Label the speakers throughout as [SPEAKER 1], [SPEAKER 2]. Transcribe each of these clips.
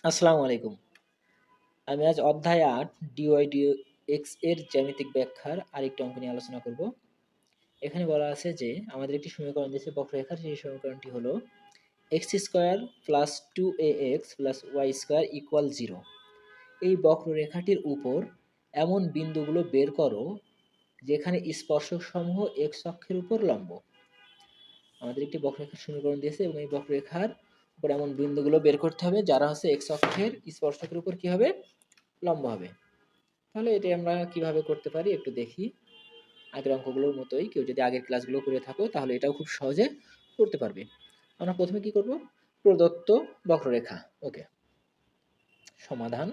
[SPEAKER 1] আসসালামু আলাইকুম। আমি আজ অধ্যায় ৮ dydx এর জ্যামিতিক ব্যাখ্যার আরেকটি অঙ্ক নিয়ে আলোচনা করব। এখানে বলা আছে যে আমাদের একটি সমীকরণ দিয়েছে বক্ররেখার, সেই সমীকরণটি হলো x² plus 2ax plus y² equal 0। এই বক্ররেখাটির উপর এমন বিন্দুগুলো বের করো যেখানে স্পর্শক সমূহ x অক্ষের উপর লম্ব। আমাদের একটি বক্ররেখার সমীকরণ দিয়েছে এবং এই বক্ররেখার উপর এমন বিন্দুগুলো বের করতে হবে যারা হচ্ছে x অক্ষের স্পর্শকের উপর কি হবে, লম্ব হবে। তাহলে এটি আমরা কিভাবে করতে পারি একটু দেখি। আগের অঙ্কগুলোর মতোই কেউ যদি আগের ক্লাসগুলো করে থাকো তাহলে এটাও খুব সহজে করতে পারবে। আমরা প্রথমে কি করব, প্রদত্ত বক্ররেখা। ওকে, সমাধান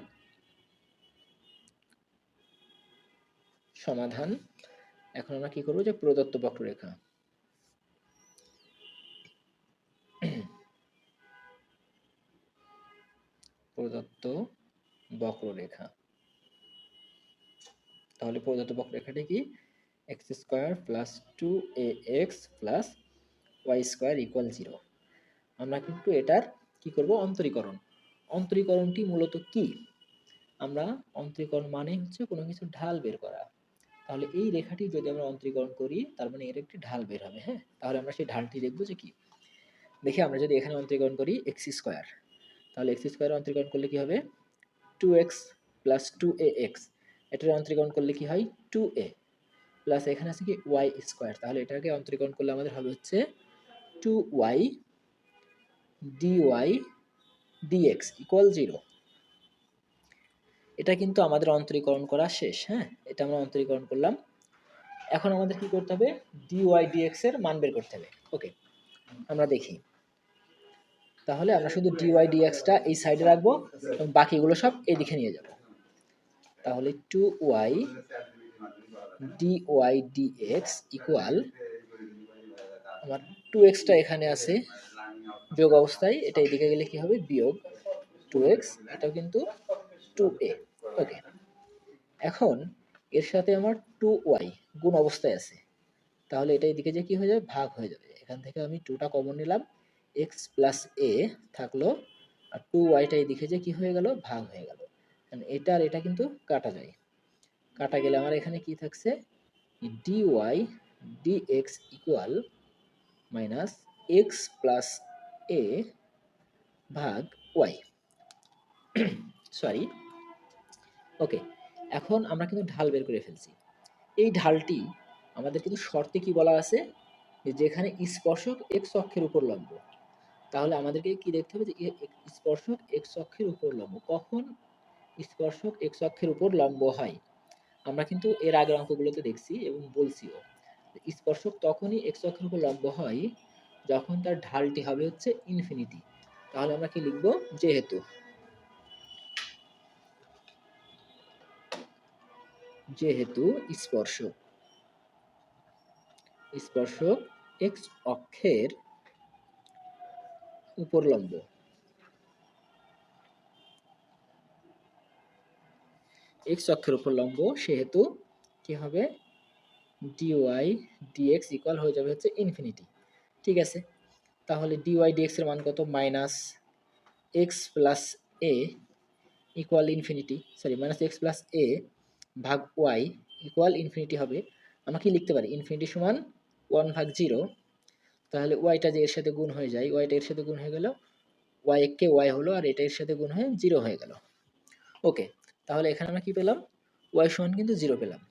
[SPEAKER 1] সমাধান এখন আমরা কি করব যে প্রদত্ত বক্ররেখা, প্রদত্ত বক্ররেখা। তাহলে প্রদত্ত বক্ররেখাটি কি, x² plus 2ax plus y² equal 0। আমরা কিন্তু এটার কি করব, অন্তরীকরণ। অন্তরীকরণটি মূলত কি, আমরা অন্তরীকরণ মানে হচ্ছে কোনো কিছু ঢাল বের করা। তাহলে এই রেখাটি যদি আমরা অন্তরীকরণ করি তার মানে এর একটি ঢাল বের হবে। হ্যাঁ, তাহলে আমরা সেই ঢালটি দেখবো যে কি। দেখি আমরা যদি এখানে অন্তরীকরণ করি x², তাহলে x² অন্তরীকরণ করলে কি হবে, 2x প্লাস 2ax। এটার অন্তরীকরণ করলে কি হয়, 2a প্লাস এখানে আছে কি y²। তাহলে এটাকে অন্তরীকরণ করলে আমাদের হবে হচ্ছে 2y dy dx ইকুয়াল 0। এটা কিন্তু আমাদের অন্তরীকরণ করা শেষ। হ্যাঁ, এটা আমরা অন্তরীকরণ করলাম। এখন আমাদের কি করতে হবে, dy dx এর মান বের করতে হবে। ওকে, আমরা দেখি। তাহলে আমরা শুধু dy dx টা এই সাইডে রাখবো এবং বাকিগুলো সব এইদিকে নিয়ে যাব। তাহলে 2y dy dx ইকুয়াল, আমার 2x টা এখানে আছে যোগ অবস্থায়, এটা এদিকে গেলে কি হবে, বিয়োগ 2x, এটাও কিন্তু 2a। ওকে, এখন এর সাথে আমার 2y গুণ অবস্থায় আছে, তাহলে এটা এদিকে যে কি হয়ে যাবে, ভাগ হয়ে যাবে। এখান থেকে আমি 2টা কমন নিলাম, x প্লাস a থাকলো, আর 2yটা এদিকে যে কি হয়ে গেল, ভাগ হয়ে গেল। এটা আর এটা কিন্তু কাটা যায়, কাটা গেলে আমার এখানে কি থাকছে, dy dx equal minus x plus a ভাগ y। সরি, ওকে। এখন আমরা কিন্তু ঢাল বের করে ফেলছি। এই ঢালটি আমাদের কিন্তু শর্তে কি বলা আছে, যেখানে স্পর্শক x অক্ষের উপর লম্ব। তাহলে আমাদেরকে কি দেখতে হবে, যে স্পর্শক x অক্ষের উপর লম্ব। কখন স্পর্শক x অক্ষের উপর লম্ব হয়, আমরা কিন্তু এর আগের অঙ্কগুলোতে দেখছি এবং বলছিও। স্পর্শক তখনই x অক্ষের উপর লম্ব হয় যখন তার ঢালটি হবে হচ্ছে ইনফিনিটি। তাহলে আমরা কি লিখব, যেহেতু যেহেতু স্পর্শক স্পর্শক x অক্ষের উপর লম্ব, x অক্ষের উপর লম্ব, সেহেতু কি হবে, dy dx ইকুয়াল হয়ে যাবে হচ্ছে ইনফিনিটি। ঠিক আছে, তাহলে dy dx এর মান কত, minus x plus a equal infinity, sorry minus x plus a ভাগ y ইকুয়াল ইনফিনিটি হবে। আমরা কি লিখতে পারি, ইনফিনিটি সমান 1/0। তাহলে ওয়াইটা যে এর সাথে গুণ হয়ে যায়, ওয়াইটা এর সাথে গুণ হয়ে গেল, ওয়াই কে ওয়াই হলো, আর এটা এর সাথে গুণ হয়ে 0 হয়ে গেল। ওকে, তাহলে এখানে আমরা কি পেলাম, ওয়াই সমান কিন্তু 0 পেলাম।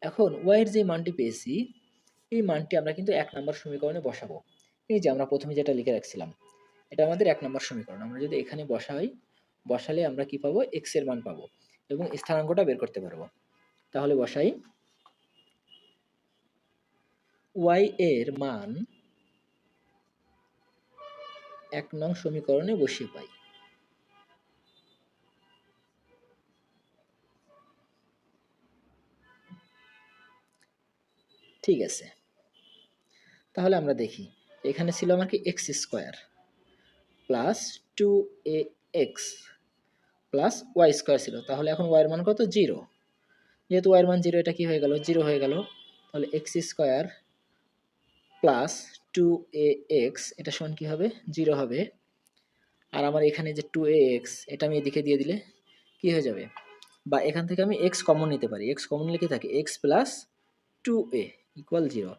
[SPEAKER 1] এখন ওয়াই এর যে মানটি পেয়েছি, এই মানটি আমরা কিন্তু 1 নম্বর সমীকরণে বসাবো। এই যে আমরা প্রথমে যেটা লিখে রাখছিলাম, এটা আমাদের 1 নম্বর সমীকরণ। আমরা যদি এখানে বসাই, বসালে আমরা কি পাবো, x এর মান পাবো এবং স্থানাঙ্কটা বের করতে পারবো। তাহলে বসাই, y এর মান 1 নং সমীকরণে বসিয়ে পাই। ঠিক আছে, তাহলে আমরা দেখি, এখানে ছিল আমার কি x² plus 2ax plus y² ছিল। তাহলে এখন y এর মান কত, 0। যেহেতু y এর মান 0, এটা কি হয়ে গেল, 0 হয়ে গেল। তাহলে x² প্লাস 2ax এটা সমান কি হবে, 0 হবে। আর আমার এখানে যে 2ax এটা আমি এদিকে দিয়ে দিলে কি হয়ে যাবে, বা এখান থেকে আমি x কমন নিতে পারি, x কমন নিলে কি থাকে x প্লাস 2a ইকুয়াল 0।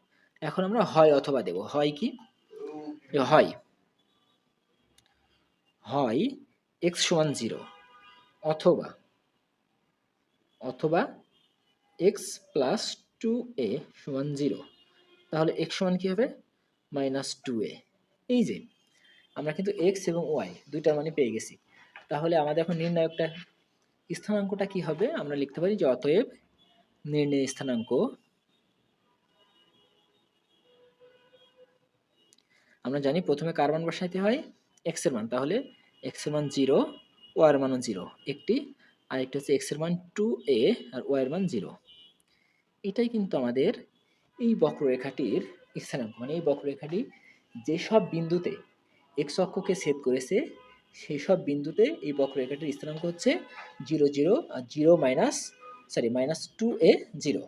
[SPEAKER 1] এখন আমরা হয় অথবা দেব, হয় কি, হয় হয় x সমান 0 অথবা অথবা x প্লাস 2a সমান 0। তাহলে x সমান কি হবে মাইনাস 2a। এই যে আমরা কিন্তু x এবং y দুইটার মানে পেয়ে গেছি। তাহলে আমাদের এখন নির্ণায়কটা স্থানাঙ্কটা কি হবে, আমরা লিখতে পারি যে অতএব নির্ণয় স্থানাঙ্ক, আমরা জানি প্রথমে কার মান বসাইতে হয় x এর মান, তাহলে x এর মান 0, y এর মানও 0 একটি, আর একটা হচ্ছে x এর মান 2a আর y এর মান 0। এটাই কিন্তু আমাদের এই বক্ররেখাটির স্থানাঙ্ক, মানে এই বক্ররেখাটি যেসব বিন্দুতে x অক্ষকে ছেদ করেছে সেই সব বিন্দুতে এই বক্ররেখাটির স্থানাঙ্ক হচ্ছে 0 0 আর 0 মাইনাস 2a 0।